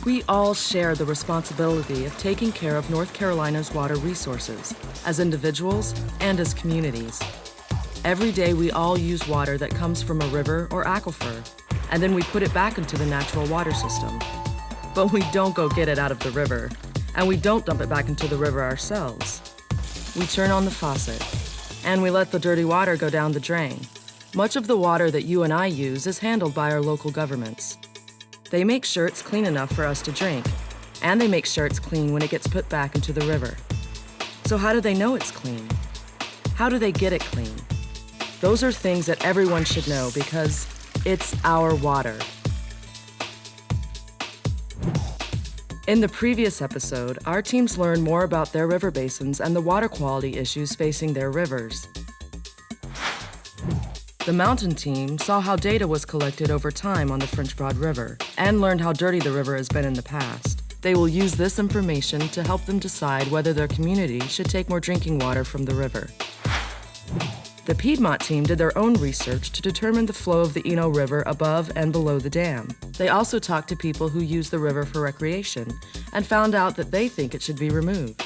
We all share the responsibility of taking care of North Carolina's water resources, as individuals and as communities. Every day we all use water that comes from a river or aquifer, and then we put it back into the natural water system. But we don't go get it out of the river, and we don't dump it back into the river ourselves. We turn on the faucet, and we let the dirty water go down the drain. Much of the water that you and I use is handled by our local governments. They make sure it's clean enough for us to drink, and they make sure it's clean when it gets put back into the river. So how do they know it's clean? How do they get it clean? Those are things that everyone should know because it's our water. In the previous episode, our teams learned more about their river basins and the water quality issues facing their rivers. The mountain team saw how data was collected over time on the French Broad River and learned how dirty the river has been in the past. They will use this information to help them decide whether their community should take more drinking water from the river. The Piedmont team did their own research to determine the flow of the Eno River above and below the dam. They also talked to people who use the river for recreation and found out that they think it should be removed.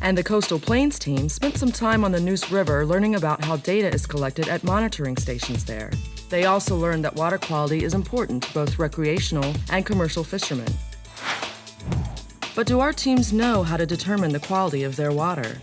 And the Coastal Plains team spent some time on the Neuse River learning about how data is collected at monitoring stations there. They also learned that water quality is important to both recreational and commercial fishermen. But do our teams know how to determine the quality of their water?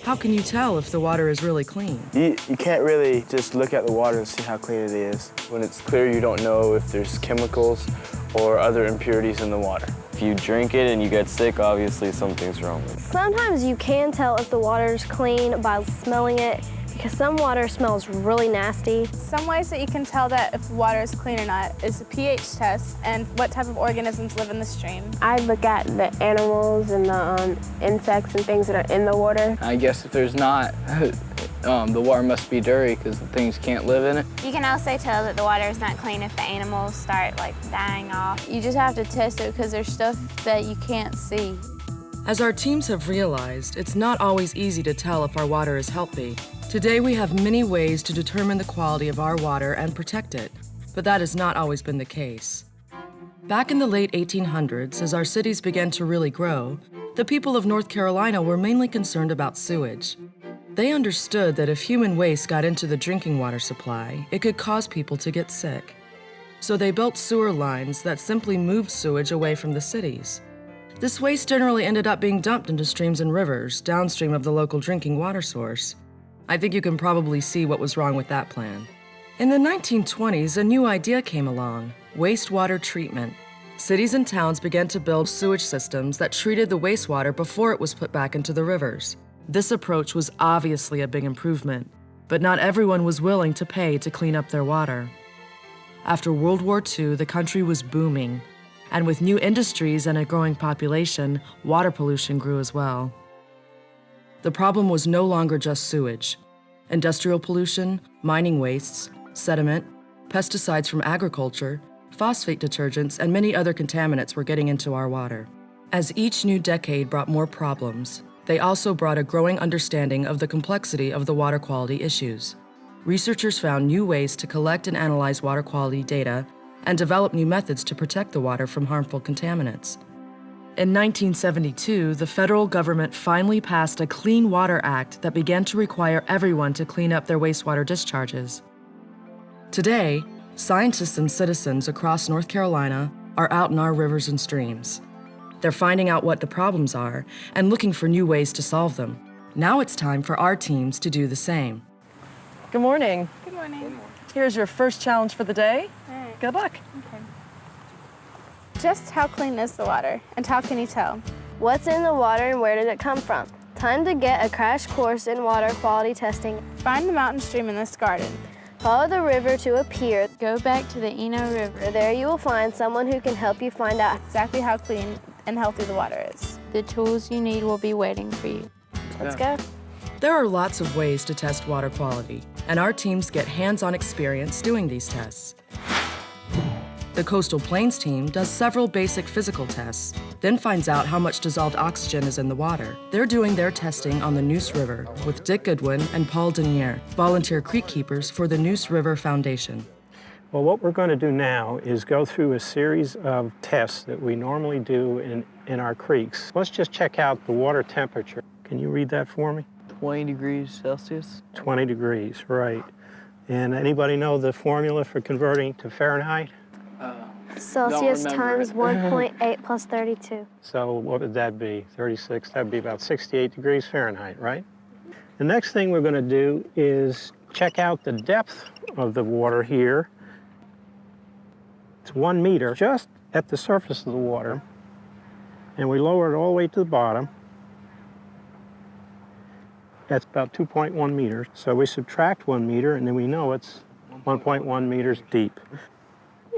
How can you tell if the water is really clean? You can't really just look at the water and see how clean it is. When it's clear, you don't know if there's chemicals or other impurities in the water. If you drink it and you get sick, obviously something's wrong with it. Sometimes you can tell if the water is clean by smelling it, because some water smells really nasty. Some ways that you can tell that if water is clean or not is a pH test and what type of organisms live in the stream. I look at the animals and the insects and things that are in the water. I guess if there's not, the water must be dirty because the things can't live in it. You can also tell that the water is not clean if the animals start dying off. You just have to test it because there's stuff that you can't see. As our teams have realized, it's not always easy to tell if our water is healthy. Today we have many ways to determine the quality of our water and protect it, but that has not always been the case. Back in the late 1800s, as our cities began to really grow, the people of North Carolina were mainly concerned about sewage. They understood that if human waste got into the drinking water supply, it could cause people to get sick. So they built sewer lines that simply moved sewage away from the cities. This waste generally ended up being dumped into streams and rivers, downstream of the local drinking water source. I think you can probably see what was wrong with that plan. In the 1920s, a new idea came along: wastewater treatment. Cities and towns began to build sewage systems that treated the wastewater before it was put back into the rivers. This approach was obviously a big improvement, but not everyone was willing to pay to clean up their water. After World War II, the country was booming, and with new industries and a growing population, water pollution grew as well. The problem was no longer just sewage. Industrial pollution, mining wastes, sediment, pesticides from agriculture, phosphate detergents, and many other contaminants were getting into our water. As each new decade brought more problems, they also brought a growing understanding of the complexity of the water quality issues. Researchers found new ways to collect and analyze water quality data and develop new methods to protect the water from harmful contaminants. In 1972, the federal government finally passed a Clean Water Act that began to require everyone to clean up their wastewater discharges. Today, scientists and citizens across North Carolina are out in our rivers and streams. They're finding out what the problems are and looking for new ways to solve them. Now it's time for our teams to do the same. Good morning. Good morning. Here's your first challenge for the day. All right. Good luck. Okay. Just how clean is the water, and how can you tell? What's in the water and where did it come from? Time to get a crash course in water quality testing. Find the mountain stream in this garden. Follow the river to a pier. Go back to the Eno River. There you will find someone who can help you find out. Exactly how clean and healthy the water is. The tools you need will be waiting for you. Let's go. There are lots of ways to test water quality, and our teams get hands-on experience doing these tests. The Coastal Plains team does several basic physical tests, then finds out how much dissolved oxygen is in the water. They're doing their testing on the Neuse River with Dick Goodwin and Paul Denier, volunteer creek keepers for the Neuse River Foundation. Well, what we're going to do now is go through a series of tests that we normally do in our creeks. Let's just check out the water temperature. Can you read that for me? 20 degrees Celsius. 20 degrees, right. And anybody know the formula for converting to Fahrenheit? Celsius remember times it. 1.8 plus 32. So what would that be? 36, that'd be about 68 degrees Fahrenheit, right? The next thing we're going to do is check out the depth of the water here. It's 1 meter, just at the surface of the water. And we lower it all the way to the bottom. That's about 2.1 meters. So we subtract 1 meter, and then we know it's 1.1 meters deep.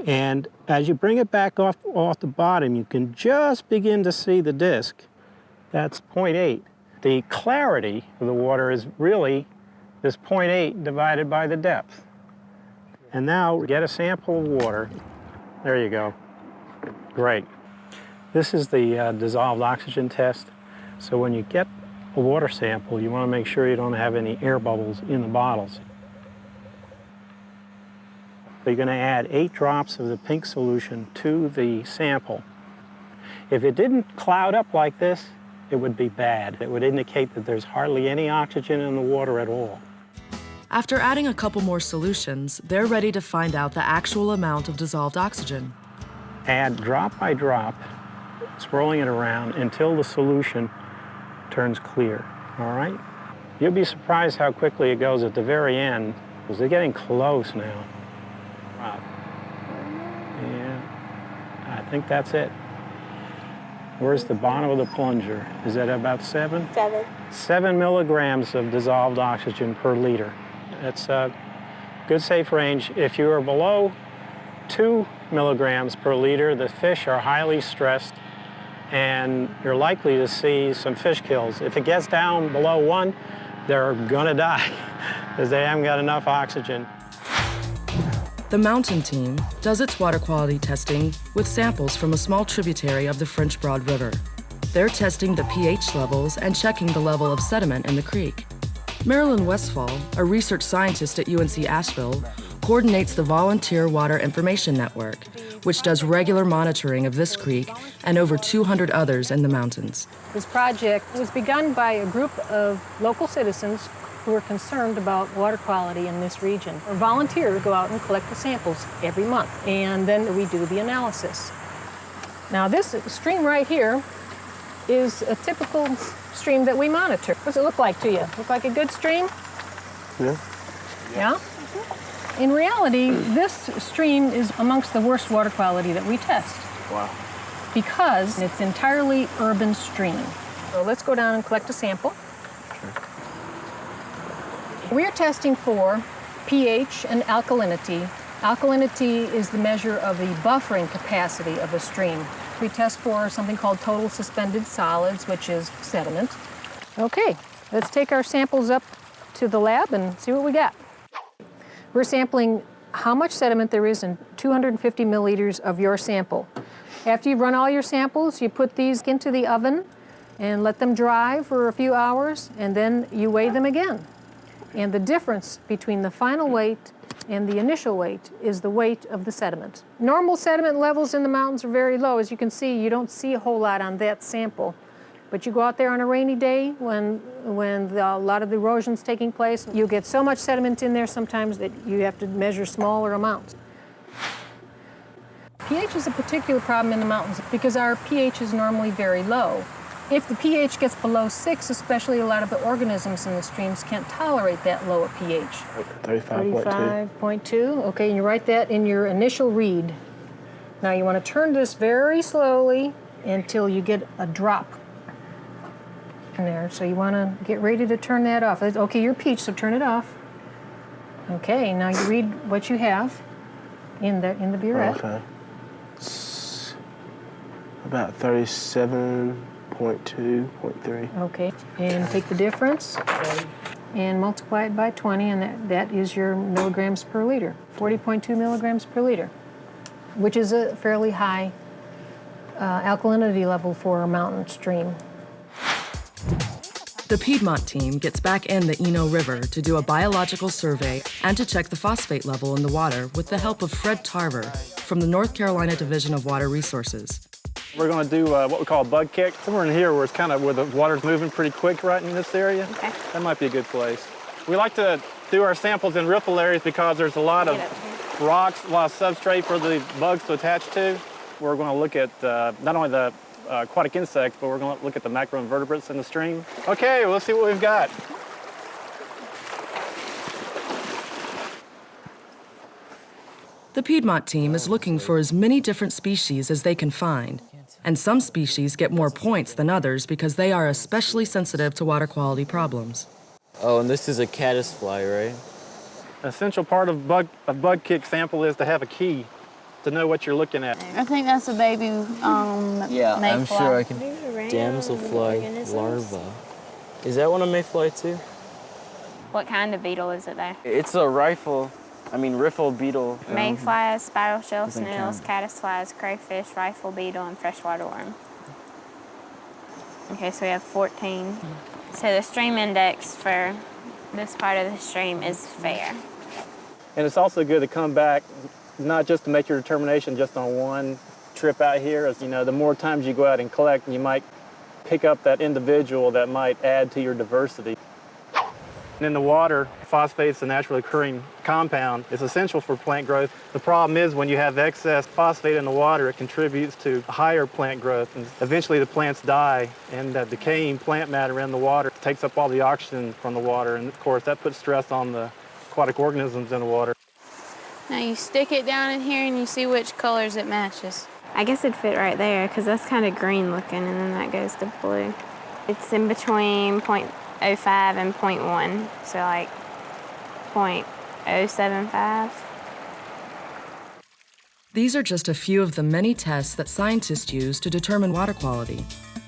And as you bring it back off the bottom, you can just begin to see the disk. That's 0.8. The clarity of the water is really this 0.8 divided by the depth. And now get a sample of water. There you go. Great. This is the dissolved oxygen test. So when you get a water sample, you want to make sure you don't have any air bubbles in the bottles. You're going to add 8 drops of the pink solution to the sample. If it didn't cloud up like this, it would be bad. It would indicate that there's hardly any oxygen in the water at all. After adding a couple more solutions, they're ready to find out the actual amount of dissolved oxygen. Add drop by drop, swirling it around until the solution turns clear, all right? You'll be surprised how quickly it goes at the very end, because they're getting close now. Wow. Yeah, I think that's it. Where's the bottom of the plunger? Is that about 7? 7. 7 milligrams of dissolved oxygen per liter. That's a good safe range. If you are below 2 milligrams per liter, the fish are highly stressed and you're likely to see some fish kills. If it gets down below 1, they're gonna die because they haven't got enough oxygen. The Mountain team does its water quality testing with samples from a small tributary of the French Broad River. They're testing the pH levels and checking the level of sediment in the creek. Marilyn Westphal, a research scientist at UNC Asheville, coordinates the Volunteer Water Information Network, which does regular monitoring of this creek and over 200 others in the mountains. This project was begun by a group of local citizens who are concerned about water quality in this region. Our volunteers go out and collect the samples every month, and then we do the analysis. Now this stream right here is a typical stream that we monitor. What does it look like to you? Look like a good stream? Yeah. Yeah? In reality, this stream is amongst the worst water quality that we test. Wow. Because it's entirely urban stream. So let's go down and collect a sample. We're testing for pH and alkalinity. Alkalinity is the measure of the buffering capacity of a stream. We test for something called total suspended solids, which is sediment. Okay, let's take our samples up to the lab and see what we got. We're sampling how much sediment there is in 250 milliliters of your sample. After you've run all your samples, you put these into the oven and let them dry for a few hours, and then you weigh them again. And the difference between the final weight and the initial weight is the weight of the sediment. Normal sediment levels in the mountains are very low. As you can see, you don't see a whole lot on that sample. But you go out there on a rainy day when a lot of the erosion's taking place, you get so much sediment in there sometimes that you have to measure smaller amounts. pH is a particular problem in the mountains because our pH is normally very low. If the pH gets below 6, especially a lot of the organisms in the streams can't tolerate that low a pH. 35.2. 35.2, okay, and you write that in your initial read. Now you want to turn this very slowly until you get a drop in there. So you want to get ready to turn that off. Okay, you're peach, so turn it off. Okay, now you read what you have in the burette. Okay. It's about 37.2.3. Okay, and take the difference and multiply it by 20, and that is your milligrams per liter, 40.2 milligrams per liter, which is a fairly high alkalinity level for a mountain stream. The Piedmont team gets back in the Eno River to do a biological survey and to check the phosphate level in the water with the help of Fred Tarver from the North Carolina Division of Water Resources. We're going to do what we call a bug kick. Somewhere in here where it's kind of where the water's moving pretty quick right in this area. Okay. That might be a good place. We like to do our samples in riffle areas because there's a lot of rocks, a lot of substrate for the bugs to attach to. We're going to look at not only the aquatic insects, but we're going to look at the macroinvertebrates in the stream. Okay, well, let's see what we've got. The Piedmont team is looking for as many different species as they can find, and some species get more points than others because they are especially sensitive to water quality problems. Oh, and this is a caddisfly, right? An essential part of a bug kick sample is to have a key to know what you're looking at. I think that's a baby Yeah, mayfly. I'm sure I can. Damselfly larva. Is that one a mayfly too? What kind of beetle is it there? It's a riffle beetle. Mayflies, spiral shell Doesn't snails, count. caddisflies, crayfish, rifle beetle, and freshwater worm. Okay, so we have 14. So the stream index for this part of the stream is fair. And it's also good to come back, not just to make your determination just on one trip out here. As you know, the more times you go out and collect, you might pick up that individual that might add to your diversity. And in the water, phosphate is a naturally occurring compound. It's essential for plant growth. The problem is when you have excess phosphate in the water, it contributes to higher plant growth. And eventually the plants die, and that decaying plant matter in the water takes up all the oxygen from the water. And of course, that puts stress on the aquatic organisms in the water. Now you stick it down in here and you see which colors it matches. I guess it'd fit right there because that's kind of green looking, and then that goes to blue. It's in between 0.05 and 0.1, so like 0.075. These are just a few of the many tests that scientists use to determine water quality,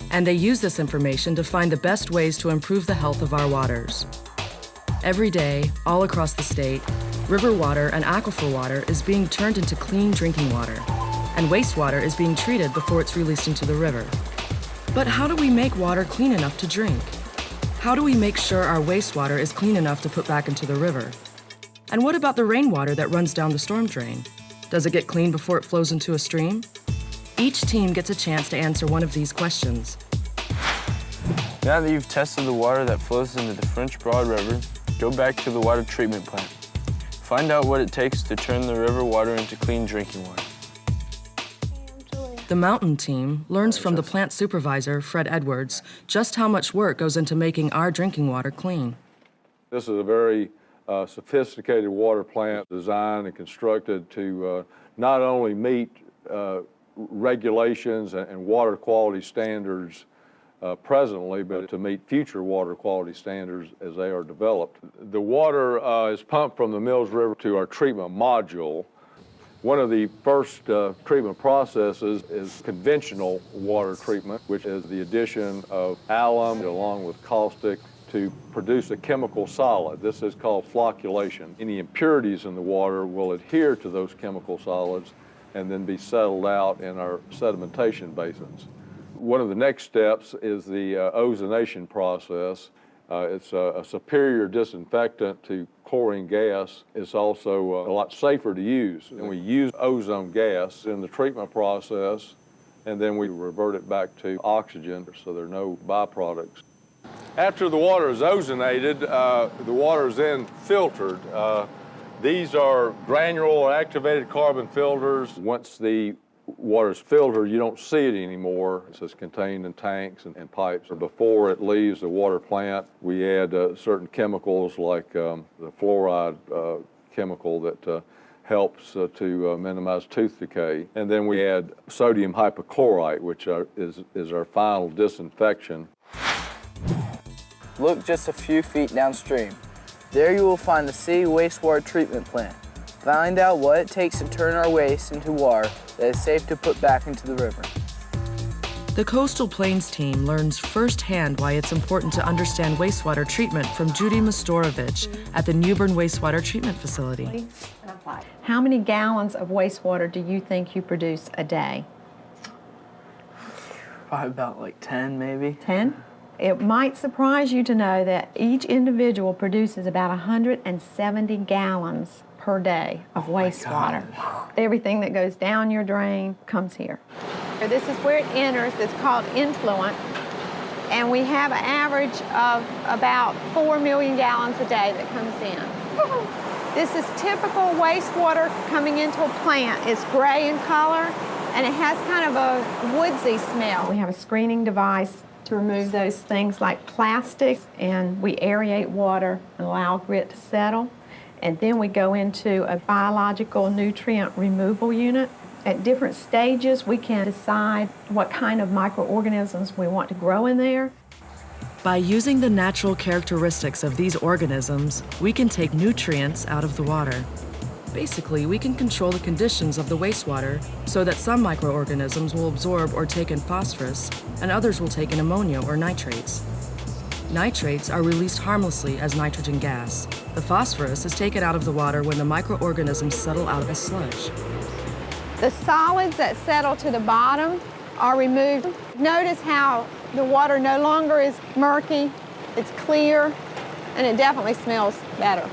and they use this information to find the best ways to improve the health of our waters. Every day, all across the state, river water and aquifer water is being turned into clean drinking water, and wastewater is being treated before it's released into the river. But how do we make water clean enough to drink? How do we make sure our wastewater is clean enough to put back into the river? And what about the rainwater that runs down the storm drain? Does it get clean before it flows into a stream? Each team gets a chance to answer one of these questions. Now that you've tested the water that flows into the French Broad River, go back to the water treatment plant. Find out what it takes to turn the river water into clean drinking water. The mountain team learns from the plant supervisor, Fred Edwards, just how much work goes into making our drinking water clean. This is a very sophisticated water plant designed and constructed to not only meet regulations and water quality standards presently, but to meet future water quality standards as they are developed. The water is pumped from the Mills River to our treatment module. One of the first treatment processes is conventional water treatment, which is the addition of alum along with caustic to produce a chemical solid. This is called flocculation. Any impurities in the water will adhere to those chemical solids and then be settled out in our sedimentation basins. One of the next steps is the ozonation process. It's a superior disinfectant to chlorine gas. It's also a lot safer to use. And we use ozone gas in the treatment process, and then we revert it back to oxygen, so there are no byproducts. After the water is ozonated, the water is then filtered. These are granular or activated carbon filters. Once the water is filtered, you don't see it anymore. It's contained in tanks and pipes. Before it leaves the water plant, we add certain chemicals like the fluoride chemical that helps to minimize tooth decay. And then we add sodium hypochlorite, which is our final disinfection. Look just a few feet downstream. There you will find the city wastewater treatment plant. Find out what it takes to turn our waste into water that is safe to put back into the river. The Coastal Plains team learns firsthand why it's important to understand wastewater treatment from Judy Mastorovich at the Newbern Wastewater Treatment Facility. How many gallons of wastewater do you think you produce a day? Probably about like 10 maybe. 10? It might surprise you to know that each individual produces about 170 gallons per day of wastewater. Everything that goes down your drain comes here. This is where it enters. It's called influent. And we have an average of about 4 million gallons a day that comes in. This is typical wastewater coming into a plant. It's gray in color, and it has kind of a woodsy smell. We have a screening device to remove those things like plastics, and we aerate water and allow grit to settle. And then we go into a biological nutrient removal unit. At different stages, we can decide what kind of microorganisms we want to grow in there. By using the natural characteristics of these organisms, we can take nutrients out of the water. Basically, we can control the conditions of the wastewater so that some microorganisms will absorb or take in phosphorus, and others will take in ammonia or nitrates. Nitrates are released harmlessly as nitrogen gas. The phosphorus is taken out of the water when the microorganisms settle out as sludge. The solids that settle to the bottom are removed. Notice how the water no longer is murky, it's clear, and it definitely smells better.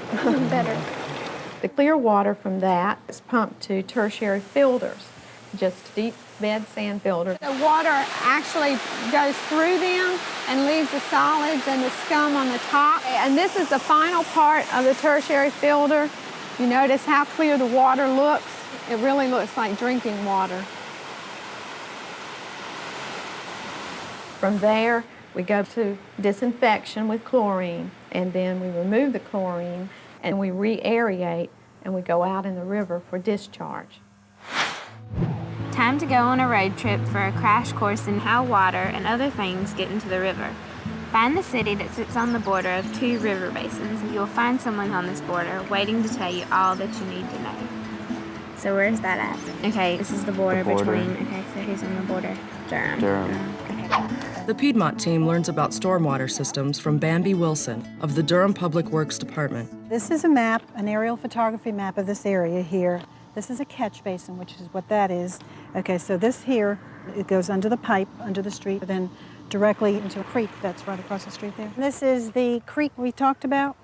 The clear water from that is pumped to tertiary filters, just deep bed sand filters. The water actually goes through them and leaves the solids and the scum on the top. And this is the final part of the tertiary filter. You notice how clear the water looks. It really looks like drinking water. From there, we go to disinfection with chlorine, and then we remove the chlorine, and we re-aerate, and we go out in the river for discharge. Time to go on a road trip for a crash course in how water and other things get into the river. Find the city that sits on the border of 2 river basins, and you'll find someone on this border waiting to tell you all that you need to know. So where's that at? Okay, this is the border, between, okay, so who's on the border? Durham. Okay. The Piedmont team learns about stormwater systems from Bambi Wilson of the Durham Public Works Department. This is a map, an aerial photography map of this area here. This is a catch basin, which is what that is. Okay, so this here, it goes under the pipe, under the street, then directly into a creek that's right across the street there. This is the creek we talked about,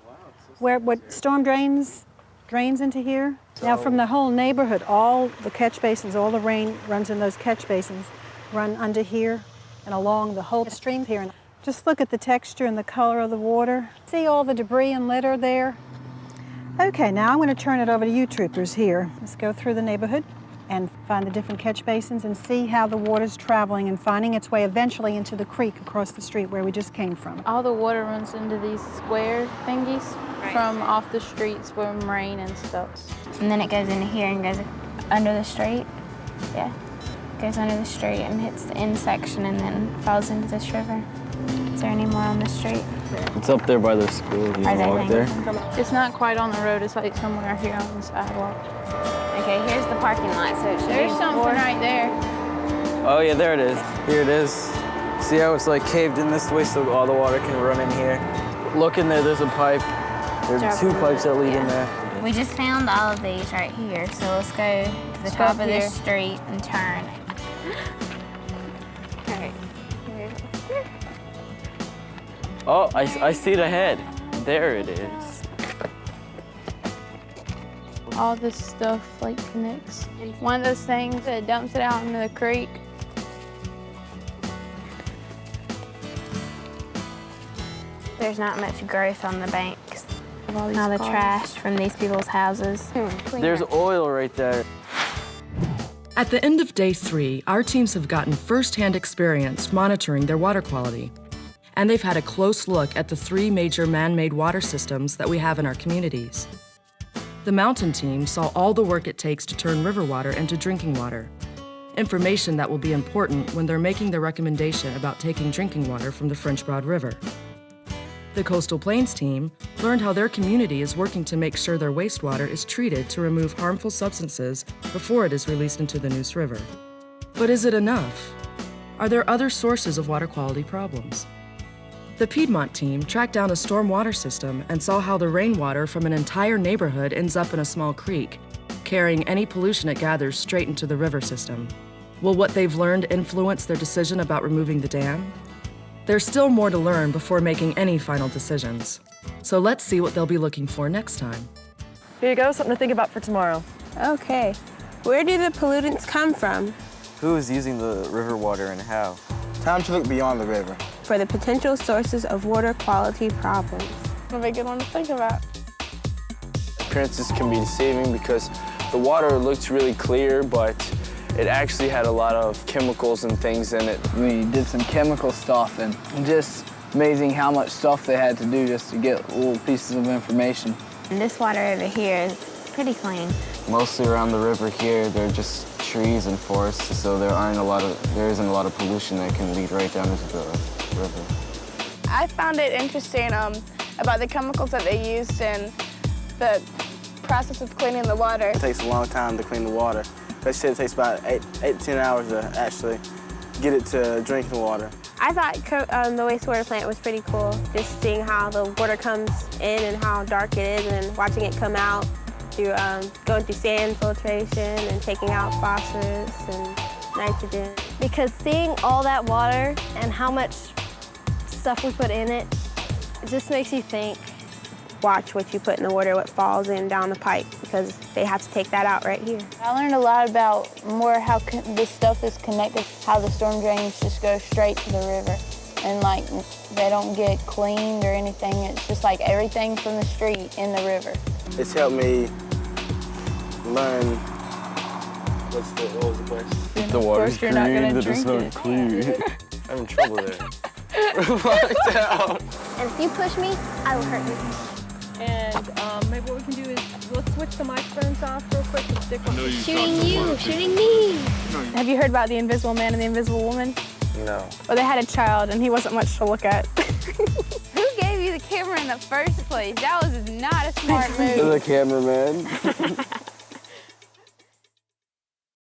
where what storm drains into here. Now from the whole neighborhood, all the catch basins, all the rain runs in those catch basins, run under here and along the whole stream here. And just look at the texture and the color of the water. See all the debris and litter there? Okay, now I'm going to turn it over to you troopers here. Let's go through the neighborhood and find the different catch basins and see how the water's traveling and finding its way eventually into the creek across the street where we just came from. All the water runs into these square thingies from off the streets from rain and stuff. And then it goes into here and goes under the street. Yeah, goes under the street and hits the end section and then falls into this river. Is there any more on the street? It's up there by the school. You can walk there. It's not quite on the road. It's like somewhere here on the sidewalk. Okay, here's the parking lot. So there's something right there. Oh yeah, there it is. Here it is. See how it's like caved in this way so all the water can run in here? Look in there, there's a pipe. There's 2 pipes that lead in there. We just found all of these right here, so let's go to the top of this street and turn. Okay. Oh, I see the head. There it is. All this stuff like connects. One of those things that dumps it out into the creek. There's not much growth on the banks. All the trash from these people's houses. There's oil right there. At the end of day 3, our teams have gotten first-hand experience monitoring their water quality. And they've had a close look at the 3 major man-made water systems that we have in our communities. The mountain team saw all the work it takes to turn river water into drinking water. Information that will be important when they're making their recommendation about taking drinking water from the French Broad River. The Coastal Plains team learned how their community is working to make sure their wastewater is treated to remove harmful substances before it is released into the Neuse River. But is it enough? Are there other sources of water quality problems? The Piedmont team tracked down a storm water system and saw how the rainwater from an entire neighborhood ends up in a small creek, carrying any pollution it gathers straight into the river system. Will what they've learned influence their decision about removing the dam? There's still more to learn before making any final decisions. So let's see what they'll be looking for next time. Here you go, something to think about for tomorrow. Okay. Where do the pollutants come from? Who is using the river water and how? Time to look beyond the river. For the potential sources of water quality problems. That'll be a good one to think about. Appearances can be deceiving because the water looked really clear, but it actually had a lot of chemicals and things in it. We did some chemical stuff, and just amazing how much stuff they had to do just to get little pieces of information. And this water over here is pretty clean. Mostly around the river here, they're just trees and forests, so there isn't a lot of pollution that can lead right down into the river. I found it interesting about the chemicals that they used in the process of cleaning the water. It takes a long time to clean the water. They said it takes about 8 to 10 hours to actually get it to drinking water. I thought the wastewater plant was pretty cool, just seeing how the water comes in and how dark it is and watching it come out through going through sand filtration and taking out phosphorus and nitrogen. Because seeing all that water and how much stuff we put in it, it just makes you think. Watch what you put in the water, what falls in down the pipe, because they have to take that out right here. I learned a lot about more how this stuff is connected, how the storm drains just go straight to the river. And like, they don't get cleaned or anything. It's just like everything from the street in the river. It's helped me learn, what was the question? The water's you're not gonna green, that it's drink not clear. I'm having trouble there. And if you push me, I will hurt you. And maybe what we can do is we'll switch the microphones off real quick and stick one. Shooting you, shooting me. Have you heard about the Invisible Man and the Invisible Woman? No. Well, they had a child, and he wasn't much to look at. Who gave you the camera in the first place? That was not a smart move. The cameraman.